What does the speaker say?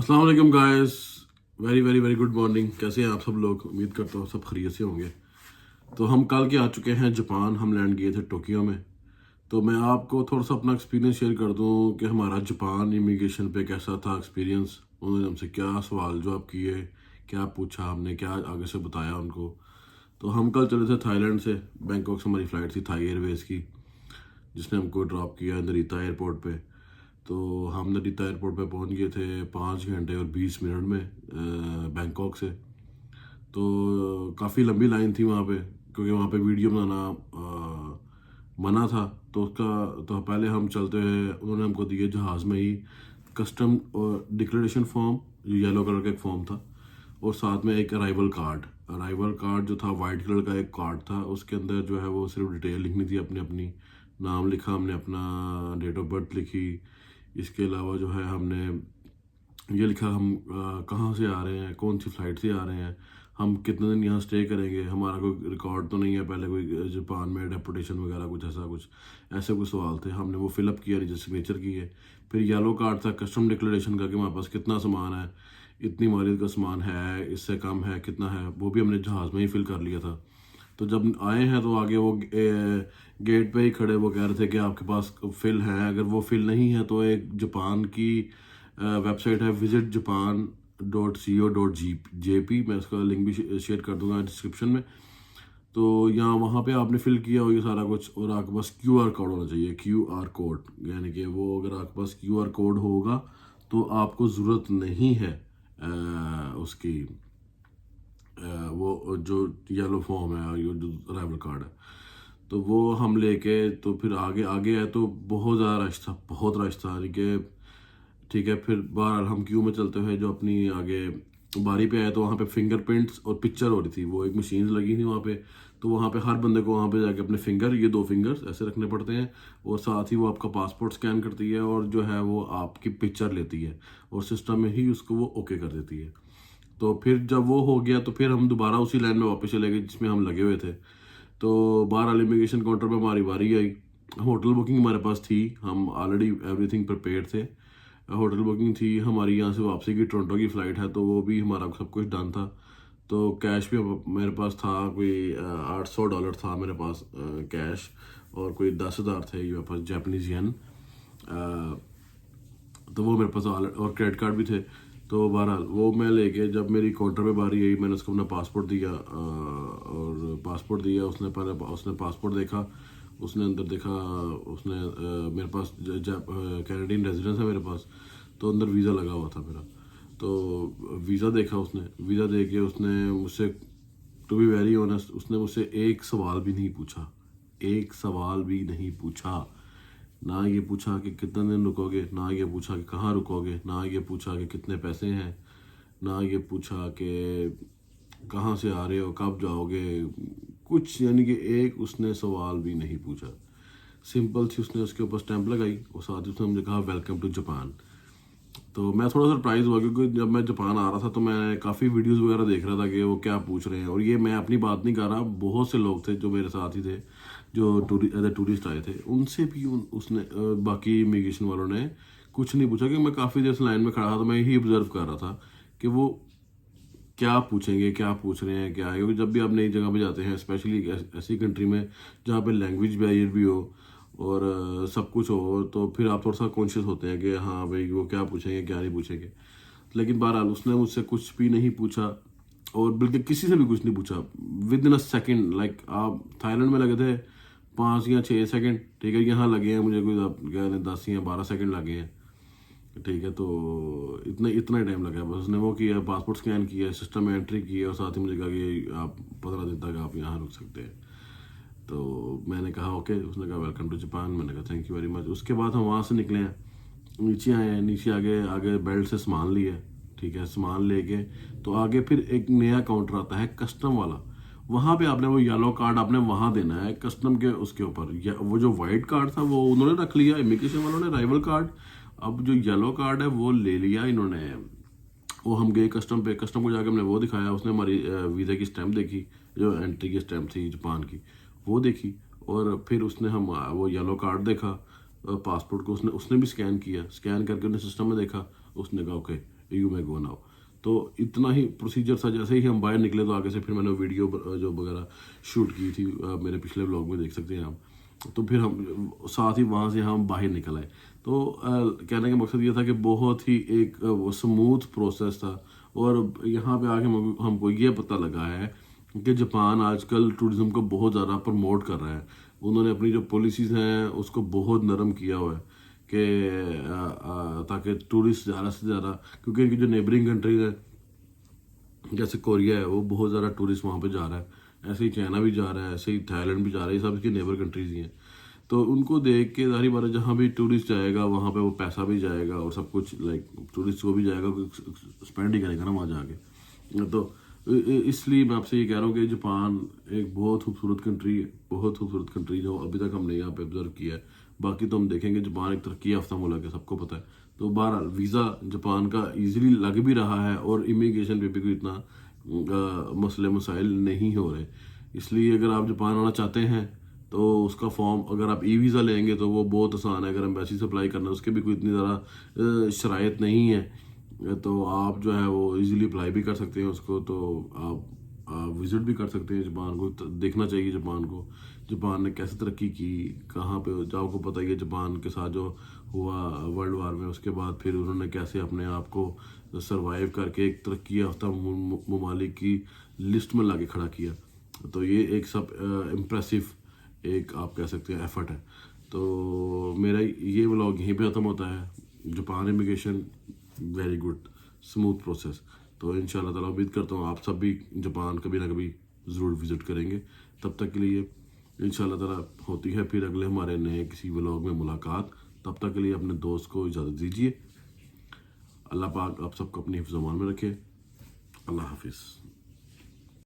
अस्सलाम वालेकुम guys, very very very good morning. कैसे हैं आप सब लोग? उम्मीद करता हूँ सब खैरियत से होंगे। तो हम कल के आ चुके हैं जापान। हम लैंड किए थे टोक्यो में। तो मैं आपको थोड़ा सा अपना एक्सपीरियंस शेयर कर दूँ कि हमारा जापान इमिग्रेशन पे कैसा था एक्सपीरियंस। उन्होंने हमसे क्या सवाल जवाब किए, क्या पूछा, हमने क्या आगे से बताया उनको। तो हम कल चले थे थाईलैंड से। बैंकॉक से हमारी फ़्लाइट थी थाई एयरवेज़ की, जिसने हमको ड्रॉप किया नरीता एयरपोर्ट पे। तो हम नरीता एयरपोर्ट पे पहुंच गए थे 5 घंटे और 20 मिनट में बैंकॉक से। तो काफ़ी लंबी लाइन थी वहाँ पे, क्योंकि वहाँ पे वीडियो बनाना मना था। तो उसका तो पहले हम चलते हैं, उन्होंने हमको दिए जहाज़ में ही कस्टम और डिक्लेरेशन फॉर्म, जो येलो कलर का एक फॉर्म था, और साथ में एक अराइवल कार्ड जो था वाइट कलर का एक कार्ड था। उसके अंदर जो है वो सिर्फ डिटेल लिखनी थी, अपनी अपनी नाम लिखा हमने, अपना डेट ऑफ बर्थ लिखी। इसके अलावा जो है हमने ये लिखा हम कहाँ से आ रहे हैं, कौन सी फ़्लाइट से आ रहे हैं, हम कितने दिन यहाँ स्टे करेंगे, हमारा कोई रिकॉर्ड तो नहीं है पहले कोई जापान में डेपुटेशन वगैरह कुछ ऐसे कुछ सवाल थे। हमने वो फिलअप किया, नीचे सिग्नेचर किए। फिर येलो कार्ड था कस्टम डिक्लेरेशन का कि हमारे पास कितना सामान है, इतनी मालियत का सामान है, इससे कम है, कितना है, वो भी हमने जहाज़ में ही फिल कर लिया था। तो जब आए हैं तो आगे वो गेट पे ही खड़े वो कह रहे थे कि आपके पास फिल है। अगर वो फिल नहीं है तो एक जापान की वेबसाइट है विजिट जापान .co.jp, मैं उसका लिंक भी शेयर कर दूंगा डिस्क्रिप्शन में। तो यहाँ वहाँ पे आपने फिल किया हो ये सारा कुछ, और आपके पास क्यूआर कोड होना चाहिए। क्यूआर कोड यानी कि वो अगर आपके पास क्यूआर कोड होगा तो आपको ज़रूरत नहीं है उसकी वो जो येलो फॉर्म है, ये जो अराइवल कार्ड है। तो वो हम लेके तो फिर आगे आगे आए तो बहुत ज़्यादा रश था, बहुत रश था, यानी कि ठीक है। फिर बाहर हम क्यू में चलते हुए जो अपनी आगे बारी पे आए तो वहाँ पे फिंगरप्रिंट्स और पिक्चर हो रही थी, वो एक मशीन लगी थी वहाँ पे। तो वहाँ पे हर बंदे को वहाँ पे जाके अपने फिंगर, ये 2 फिंगर्स ऐसे रखने पड़ते हैं, और साथ ही वो आपका पासपोर्ट स्कैन करती है और जो है वो आपकी पिक्चर लेती है और सिस्टम में ही उसको वो ओके कर देती है। तो फिर जब वो हो गया तो फिर हम दोबारा उसी लाइन में वापस चले गए जिसमें हम लगे हुए थे। तो बाहर इमिग्रेशन काउंटर पे हमारी बारी आई। होटल बुकिंग हमारे पास थी, हम ऑलरेडी एवरीथिंग प्रिपेयर थे। होटल बुकिंग थी हमारी, यहाँ से वापसी की टोरंटो की फ़्लाइट है, तो वो भी हमारा सब कुछ डन था। तो कैश भी मेरे पास था, कोई $800 था मेरे पास कैश, और कोई 10,000 थे मेरे पास जापानीज येन। तो वो मेरे पास और क्रेडिट कार्ड भी थे। तो बहरहाल वो मैं लेके जब मेरी काउंटर पे बारी आई, मैंने उसको अपना पासपोर्ट दिया, और पासपोर्ट दिया। उसने पहले उसने पासपोर्ट देखा, उसने अंदर देखा, उसने मेरे पास कैनेडियन रेजिडेंस है मेरे पास, तो अंदर वीज़ा लगा हुआ था मेरा। तो वीज़ा देखा उसने, वीज़ा दे के उसने मुझसे, टू बी वेरी ऑनेस्ट, उसने मुझसे एक सवाल भी नहीं पूछा, एक सवाल भी नहीं पूछा। ना ये पूछा कि कितने दिन रुकोगे, ना ये पूछा कि कहाँ रुकोगे, ना ये पूछा कि कितने पैसे हैं, ना ये पूछा कि कहाँ से आ रहे हो, कब जाओगे, कुछ, यानी कि एक उसने सवाल भी नहीं पूछा। सिंपल सी उसने उसके ऊपर स्टैंप लगाई और साथ ही उसने मुझे कहा वेलकम टू जापान। तो मैं थोड़ा सरप्राइज़ हुआ, क्योंकि जब मैं जापान आ रहा था तो मैं काफ़ी वीडियोस वगैरह देख रहा था कि वो क्या पूछ रहे हैं। और ये मैं अपनी बात नहीं कर रहा, बहुत से लोग थे जो मेरे साथ ही थे, जो टूरिस्ट आए थे, उनसे भी उसने बाकी इमिग्रेशन वालों ने कुछ नहीं पूछा। कि मैं काफ़ी देर से लाइन में खड़ा था तो मैं यही ऑब्जर्व कर रहा था कि वो क्या पूछेंगे, क्या पूछ रहे हैं, क्या है। क्योंकि जब भी आप नई जगह पे जाते हैं, स्पेशली ऐसी कंट्री में जहाँ पे लैंग्वेज बैरियर भी हो और सब कुछ हो, तो फिर आप थोड़ा सा कॉन्शियस होते हैं कि हाँ भाई वो क्या पूछेंगे क्या नहीं पूछेंगे। लेकिन बहरहाल उसने मुझसे कुछ भी नहीं पूछा, और बल्कि किसी से भी कुछ नहीं पूछा। With in a second, like आप थाईलैंड में लगे थे 5 या 6 सेकेंड, ठीक है, यहाँ लगे हैं मुझे कोई आप क्या 10 या 12 सेकेंड लगे हैं, ठीक है। तो इतना इतना टाइम लगा, बस उसने वो किया, पासपोर्ट स्कैन किया, सिस्टम में एंट्री की, और साथ ही मुझे कहा कि आप 15 दिन तक आप यहाँ रुक सकते हैं। तो मैंने कहा ओके, उसने कहा वेलकम टू जापान, मैंने कहा थैंक यू वेरी मच। उसके बाद हम वहाँ से निकले हैं, नीचे आए हैं, नीचे आगे आगे बेल्ट से सामान लिए, ठीक है, सामान लेके तो आगे फिर एक नया काउंटर आता है कस्टम वाला। वहाँ पे आपने वो येलो कार्ड आपने वहाँ देना है कस्टम के उसके ऊपर। वो जो वाइट कार्ड था वो उन्होंने रख लिया, इमिग्रेशन वालों ने अराइवल कार्ड। अब जो येलो कार्ड है वो ले लिया इन्होंने। वो हम गए कस्टम पे, कस्टम को जाके हमने वो दिखाया, उसने हमारी वीज़ा की स्टैंप देखी, जो एंट्री की स्टैंप थी जापान की, वो देखी। और फिर उसने हम वो येलो कार्ड देखा, पासपोर्ट को उसने उसने भी स्कैन किया, स्कैन करके उसने सिस्टम में देखा, उसने कहा okay you may go now. तो इतना ही प्रोसीजर था। जैसे ही हम बाहर निकले तो आगे से फिर मैंने वीडियो जो वगैरह शूट की थी मेरे पिछले व्लॉग में देख सकते हैं आप। तो फिर हम साथ ही वहाँ से हम बाहर निकल आए। तो कहने का मकसद ये था कि बहुत ही एक स्मूथ प्रोसेस था। और यहाँ पे आके हमको ये पता लगा है कि जापान आजकल टूरिज्म को बहुत ज़्यादा प्रमोट कर रहा है। उन्होंने अपनी जो पॉलिसीज़ हैं उसको बहुत नरम किया हुआ है कि ताकि टूरिस्ट ज़्यादा से ज़्यादा, क्योंकि इनकी जो नेबरिंग कंट्रीज है जैसे कोरिया है वो बहुत ज़्यादा टूरिस्ट वहाँ पे जा रहा है, ऐसे ही चाइना भी जा रहा है, ऐसे ही थाईलैंड भी जा रहा है, ये सब इसकी नेबर कंट्रीज ही हैं। तो उनको देख के जाहिर बात है जहाँ भी टूरिस्ट जाएगा वहाँ पे वो पैसा भी जाएगा और सब कुछ लाइक टूरिस्ट को भी जाएगा, स्पेंड ही करेगा ना वहाँ जाके। तो इसलिए मैं आपसे ये कह रहा हूँ कि जापान एक बहुत खूबसूरत कंट्री है, बहुत खूबसूरत कंट्री जो अभी तक हमने यहाँ पे ऑब्जर्व किया है। बाकी तो हम देखेंगे, जापान एक तरक्की याफ्ता मुल्क है, सबको पता है। तो बहरहाल वीज़ा जापान का इजीली लग भी रहा है और इमिग्रेशन पे भी कोई इतना मसले मसाइल नहीं हो रहे। इसलिए अगर आप जापान आना चाहते हैं तो उसका फॉर्म, अगर आप ई वीज़ा लेंगे तो वो बहुत आसान है। अगर एम्बेसी से अप्लाई करना है उसके भी कोई इतनी ज़्यादा शराइत नहीं है, तो आप जो है वो इजीली अप्लाई भी कर सकते हैं उसको। तो आप विज़िट भी कर सकते हैं जापान को। तो देखना चाहिए जापान को, जापान ने कैसे तरक्की की, कहाँ पे जो आपको पता ही है जापान के साथ जो हुआ वर्ल्ड वार में, उसके बाद फिर उन्होंने कैसे अपने आप को सरवाइव करके एक तरक्की याफ्ता ममालिक की लिस्ट में लाके खड़ा किया। तो ये एक सब इम्प्रेसिव एक आप कह सकते हैं एफर्ट है। तो मेरा ये व्लॉग यहीं पे ख़त्म होता है। Japan immigration very good smooth process. तो इंशाल्लाह ताला उम्मीद करता हूँ आप सब भी जापान कभी ना कभी ज़रूर विज़िट करेंगे। तब तक के लिए इंशाल्लाह ताला होती है फिर अगले हमारे नए किसी व्लॉग में मुलाकात। तब तक के लिए अपने दोस्त को इजाज़त दीजिए। अल्लाह पाक आप सबको अपनी हिफ्ज़-ओ-अमान में रखे। अल्लाह हाफिज़।